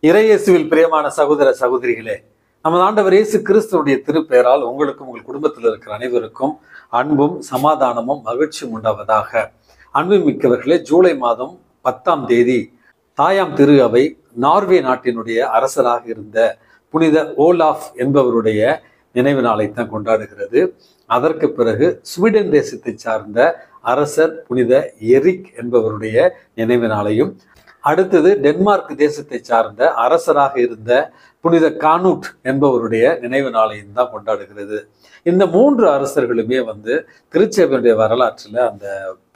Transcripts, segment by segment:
இறையேசுவில் பிரியமான சகோதர சகோதரிகளே, நமது ஆண்டவர் இயேசு கிறிஸ்துவுடைய திருப்பெயரால் உங்களுக்கும் உங்கள் குடும்பத்தில் இருக்கிற அனைவருக்கும் அன்பும் சமாதானமும் மகிழ்ச்சியும் உண்டாவதாக. அன்பு மிக்கவர்களே, ஜூலை மாதம் 10ஆம் தேதி தாயாம் திரு அவை நார்வே நாட்டினுடைய அரசராக இருந்த புனித ஓலாஃப் என்பவருடைய நினைவு நாளைத்தான் கொண்டாடுகிறது. அதற்கு பிறகு ஸ்வீடன் தேசத்தை சார்ந்த அரசர் புனித எரிக் என்பவருடைய நினைவு நாளையும், அடுத்தது டென்மார்க் தேசத்தை சார்ந்த அரசராக இருந்த புனித கானூட் என்பவருடைய நினைவு நாளையும் தான் கொண்டாடுகிறது. இந்த 3 அரசர்களுமே திருச்சபையுடைய வரலாற்றில் அந்த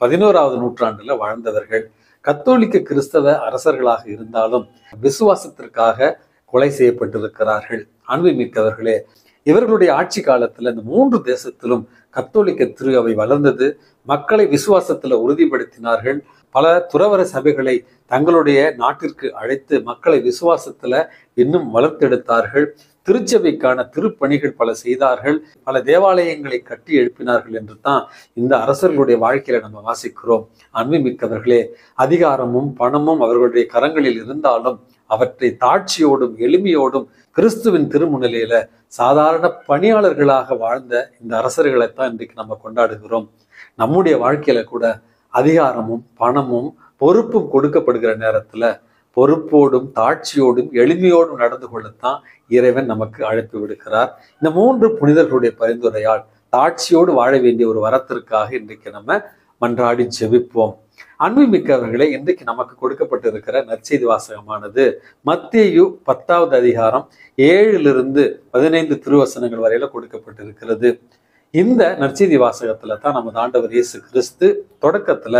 11ஆவது நூற்றாண்டுல வாழ்ந்தவர்கள். கத்தோலிக்க கிறிஸ்தவ அரசர்களாக இருந்தாலும் விசுவாசத்திற்காக கொலை செய்யப்பட்டிருக்கிறார்கள். அன்பு மிக்கவர்களே, இவர்களுடைய ஆட்சி காலத்துல இந்த 3 தேசத்திலும் கத்தோலிக்க திரு அவை வளர்ந்தது. மக்களை விசுவாசத்துல உறுதிப்படுத்தினார்கள். பல துறவற சபைகளை தங்களுடைய நாட்டிற்கு அழைத்து மக்களை விசுவாசத்துல இன்னும் வளர்த்தெடுத்தார்கள். திருச்சபைக்கான திருப்பணிகள் பல செய்தார்கள். பல தேவாலயங்களை கட்டி எழுப்பினார்கள் என்று தான் இந்த அரசர்களுடைய வாழ்க்கையில நம்ம வாசிக்கிறோம். அன்பு மிக்கவர்களே, அதிகாரமும் பணமும் அவர்களுடைய கரங்களில் இருந்தாலும் அவற்றை தாட்சியோடும் எளிமையோடும் கிறிஸ்துவின் திருமுன்னிலையில சாதாரண பணியாளர்களாக வாழ்ந்த இந்த அரசர்களைத்தான் இன்றைக்கு நம்ம கொண்டாடுகிறோம். நம்முடைய வாழ்க்கையில கூட அதிகாரமும் பணமும் பொறுப்பும் கொடுக்கப்படுகிற நேரத்துல பொறுப்போடும் தாட்சியோடும் எளிமையோடும் நடந்து கொள்ளத்தான் இறைவன் நமக்கு அழைப்பு விடுக்கிறார். இந்த 3 புனிதர்களுடைய பரிந்துரையால் தாட்சியோடு வாழ வேண்டிய ஒரு வரத்திற்காக இன்றைக்கு நம்ம மன்றாடி ஜெபிப்போம். அன்பு மிக்கவர்களே, இன்றைக்கு நமக்கு கொடுக்கப்பட்டிருக்கிற நற்செய்தி வாசகமானது மத்தேயு 10ஆவது அதிகாரம் 7 15 திருவசனங்கள் வரையில கொடுக்கப்பட்டிருக்கிறது. இந்த நற்செய்தி வாசகத்துல தான் நமது ஆண்டவர் இயேசு கிறிஸ்து தொடக்கத்துல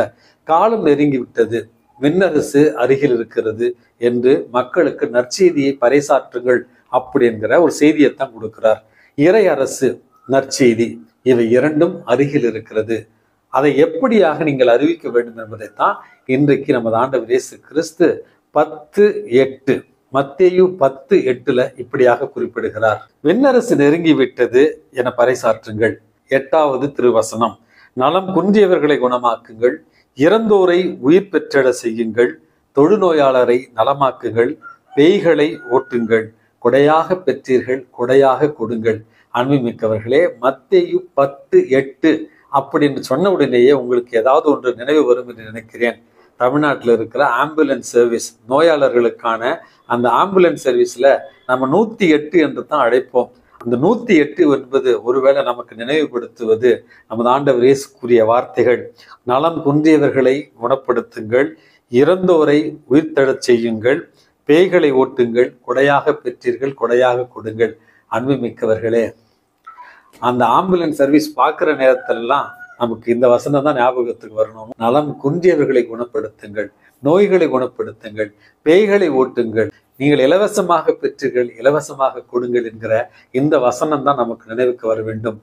காலம் நெருங்கி விட்டது, விண்ணரசு அருகில் இருக்கிறது என்று மக்களுக்கு நற்செய்தியை பறைசாற்றுங்கள் அப்படி என்கிற ஒரு செய்தியைத்தான் கொடுக்கிறார். இறை அரசு, நற்செய்தி இவை இரண்டும் அருகில் இருக்கிறது. அதை எப்படியாக நீங்கள் அறிவிக்க வேண்டும் என்பதைத்தான் இன்றைக்கு நமது ஆண்டவர் இயேசு கிறிஸ்து 10:8 மத்தேயு 10:8 இப்படியாக குறிப்பிடுகிறார். விண்ணரசு நெருங்கி விட்டது என பறைசாற்றுங்கள். 8வது திருவசனம், நலம் குன்றியவர்களை குணமாக்குங்கள், இறந்தோரை உயிர் பெற்றெழ செய்யுங்கள், தொழுநோயாளரை நலமாக்குங்கள், பேய்களை ஓட்டுங்கள், கொடையாக பெற்றீர்கள் கொடையாக கொடுங்கள். அன்பு மிக்கவர்களே, மத்தேயு 10:8 அப்படின்னு சொன்ன உடனேயே உங்களுக்கு ஏதாவது ஒன்று நினைவு வரும் என்று நினைக்கிறேன். தமிழ்நாட்டில் இருக்கிற ஆம்புலன்ஸ் சர்வீஸ், நோயாளர்களுக்கான அந்த ஆம்புலன்ஸ் சர்வீஸ்ல நம்ம 108 என்று தான் அழைப்போம். அந்த 108 என்பது ஒருவேளை நமக்கு நினைவுபடுத்துவது நமது ஆண்டவர் இயேசு கூறிய வார்த்தைகள், நலம் குன்றியவர்களை குணப்படுத்துங்கள், இறந்தோரை உயிர்த்தெழச் செய்யுங்கள், பேய்களை ஓட்டுங்கள், கொடையாக பெற்றீர்கள் கொடையாக கொடுங்கள். அன்பு மிக்கவர்களே, அந்த ஆம்புலன்ஸ் சர்வீஸ் பார்க்குற நேரத்திலலாம் நமக்கு இந்த வசனம் தான் ஞாபகத்துக்கு வரணும். நலம் குன்றியவர்களை குணப்படுத்துங்கள், நோய்களை குணப்படுத்துங்கள், பேய்களை ஓட்டுங்கள், நீங்கள் இலவசமாக பெற்றீர்கள் இலவசமாக கொடுங்கள் என்கிற இந்த வசனம் தான் நமக்கு நினைவுக்கு வர வேண்டும்.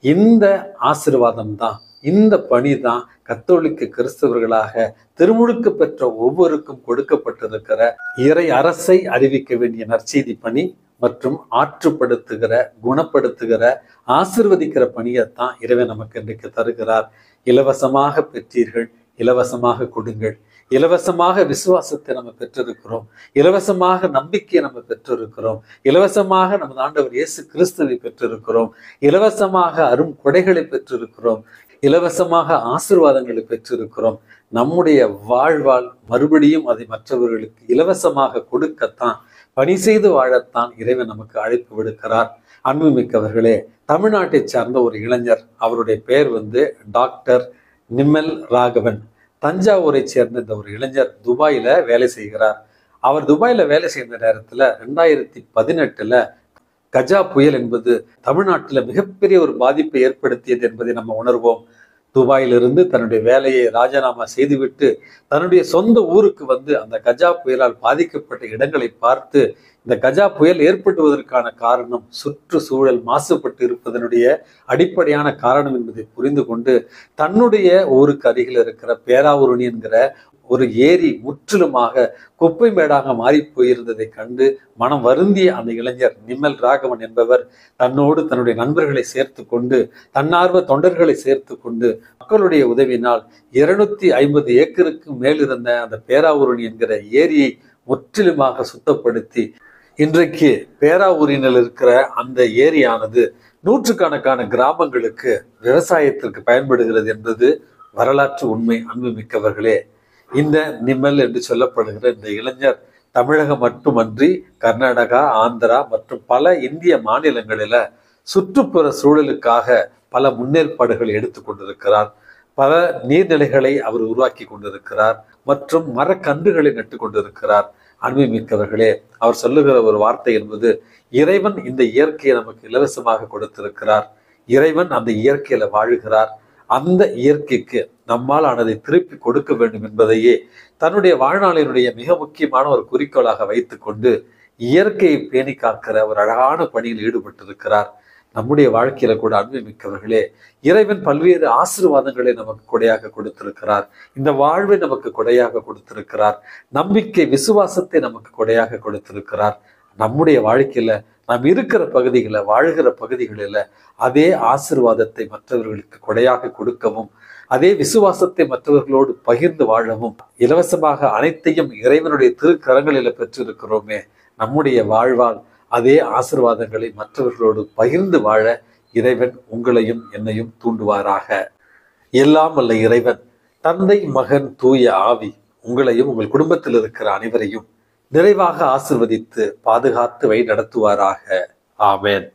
இந்த ஆசீர்வாதம் தான், இந்த பணி தான் கத்தோலிக்க கிறிஸ்தவர்களாக திருமுழுக்கு பெற்ற ஒவ்வொருக்கும் கொடுக்கப்பட்டிருக்கிற இறை அரசை அறிவிக்க வேண்டிய நற்செய்தி பணி மற்றும் ஆற்றுப்படுத்துகிற, குணப்படுத்துகிற, ஆசிர்வதிக்கிற பணியைத்தான் இறைவன் நமக்கு இன்றைக்கு தருகிறார். இலவசமாக பெற்றீர்கள் இலவசமாக கொடுங்கள். இலவசமாக விசுவாசத்தை நம்ம பெற்றிருக்கிறோம், இலவசமாக நம்பிக்கையை நம்ம பெற்றிருக்கிறோம், இலவசமாக நமது ஆண்டவர் இயேசு கிறிஸ்துவை பெற்றிருக்கிறோம், இலவசமாக அரும் கொடைகளை பெற்றிருக்கிறோம், இலவசமாக ஆசீர்வாதங்களை பெற்றிருக்கிறோம். நம்முடைய வாழ்வால் மறுபடியும் அதை மற்றவர்களுக்கு இலவசமாக கொடுக்கத்தான், பணி செய்து வாழத்தான் இறைவன் நமக்கு அழைப்பு விடுக்கிறார். அன்பு மிக்கவர்களே, தமிழ்நாட்டை சார்ந்த ஒரு இளைஞர், அவருடைய பெயர் டாக்டர் நிம்மல் ராகவன். தஞ்சாவூரை சேர்ந்த இந்த ஒரு இளைஞர் துபாயில வேலை செய்கிறார். அவர் துபாயில வேலை செய்த நேரத்துல 2018 கஜா புயல் என்பது தமிழ்நாட்டில் மிகப்பெரிய ஒரு பாதிப்பை ஏற்படுத்தியது என்பதை நம்ம உணர்வோம். துபாயிலிருந்து தன்னுடைய வேலையை ராஜினாமா செய்துவிட்டு தன்னுடைய சொந்த ஊருக்கு அந்த கஜா புயலால் பாதிக்கப்பட்ட இடங்களை பார்த்து, இந்த கஜா புயல் ஏற்படுவதற்கான காரணம் சுற்றுச்சூழல் மாசுபட்டு இருப்பதனுடைய அடிப்படையான காரணம் என்பதை புரிந்து கொண்டு தன்னுடைய ஊருக்கு அருகில் இருக்கிற பேராவூரணி என்கிற ஒரு ஏரி முற்றிலுமாக குப்பை மேடாக மாறி போயிருந்ததை கண்டு மனம் வருந்திய அந்த இளைஞர் நிம்மல் ராகவன் என்பவர் தன்னோடு தன்னுடைய நண்பர்களை சேர்த்து கொண்டு, தன்னார்வ தொண்டர்களை சேர்த்து கொண்டு, மக்களுடைய உதவியினால் 250 ஏக்கருக்கு மேல் இருந்த அந்த பேராவூரணி என்கிற ஏரியை முற்றிலுமாக சுத்தப்படுத்தி இன்றைக்கு பேராவூரினில் இருக்கிற அந்த ஏரியானது நூற்றுக்கணக்கான கிராமங்களுக்கு விவசாயத்திற்கு பயன்படுகிறது என்பது வரலாற்று உண்மை. அன்புமிக்கவர்களே, இந்த நிமல் என்று சொல்லப்படுகிற இந்த இளைஞர் தமிழகம் மட்டுமன்றி கர்நாடகா, ஆந்திரா மற்றும் பல இந்திய மாநிலங்களில சுற்றுப்புற சூழலுக்காக பல முன்னேற்பாடுகளை எடுத்து கொண்டிருக்கிறார். பல நீர்நிலைகளை அவர் உருவாக்கி கொண்டிருக்கிறார் மற்றும் மரக்கன்றுகளை நட்டு கொண்டிருக்கிறார். அன்புமிக்கவர்களே, அவர் சொல்லுகிற ஒரு வார்த்தை என்பது, இறைவன் இந்த இயற்கையை நமக்கு இலவசமாக கொடுத்திருக்கிறார். இறைவன் அந்த இயற்கையில வாழுகிறார். அந்த இயற்கைக்கு நம்மால் ஆனதை திருப்பி கொடுக்க வேண்டும் என்பதையே தன்னுடைய வாழ்நாளினுடைய மிக முக்கியமான ஒரு குறிக்கோளாக வைத்துக்கொண்டு இயற்கையை பேணி காக்கிற ஒரு அழகான பணியில் ஈடுபட்டிருக்கிறார். நம்முடைய வாழ்க்கையில கூட அன்புமிக்கவர்களே, இறைவன் பல்வேறு ஆசீர்வாதங்களை நமக்கு கொடையாக கொடுத்திருக்கிறார். இந்த வாழ்வை நமக்கு கொடையாக கொடுத்திருக்கிறார். நம்பிக்கை, விசுவாசத்தை நமக்கு கொடையாக கொடுத்திருக்கிறார். நம்முடைய வாழ்க்கையில நாம் இருக்கிற பகுதிகளில், வாழ்கிற பகுதிகளில் அதே ஆசீர்வாதத்தை மற்றவர்களுக்கு கொடையாக கொடுக்கவும், அதே விசுவாசத்தை மற்றவர்களோடு பகிர்ந்து வாழவும், இலவசமாக அனைத்தையும் இறைவனுடைய திருக்கரங்களில் பெற்றிருக்கிறோமே, நம்முடைய வாழ்வால் அதே ஆசீர்வாதங்களை மற்றவர்களோடு பகிர்ந்து வாழ இறைவன் உங்களையும் என்னையும் தூண்டுவாராக. எல்லாம் வல்ல இறைவன், தந்தை, மகன், தூய ஆவி உங்களையும் உங்கள் குடும்பத்தில் இருக்கிற அனைவரையும் நிறைவாக ஆசிர்வதித்து பாதுகாத்து வழி நடத்துவாராக. ஆமென்.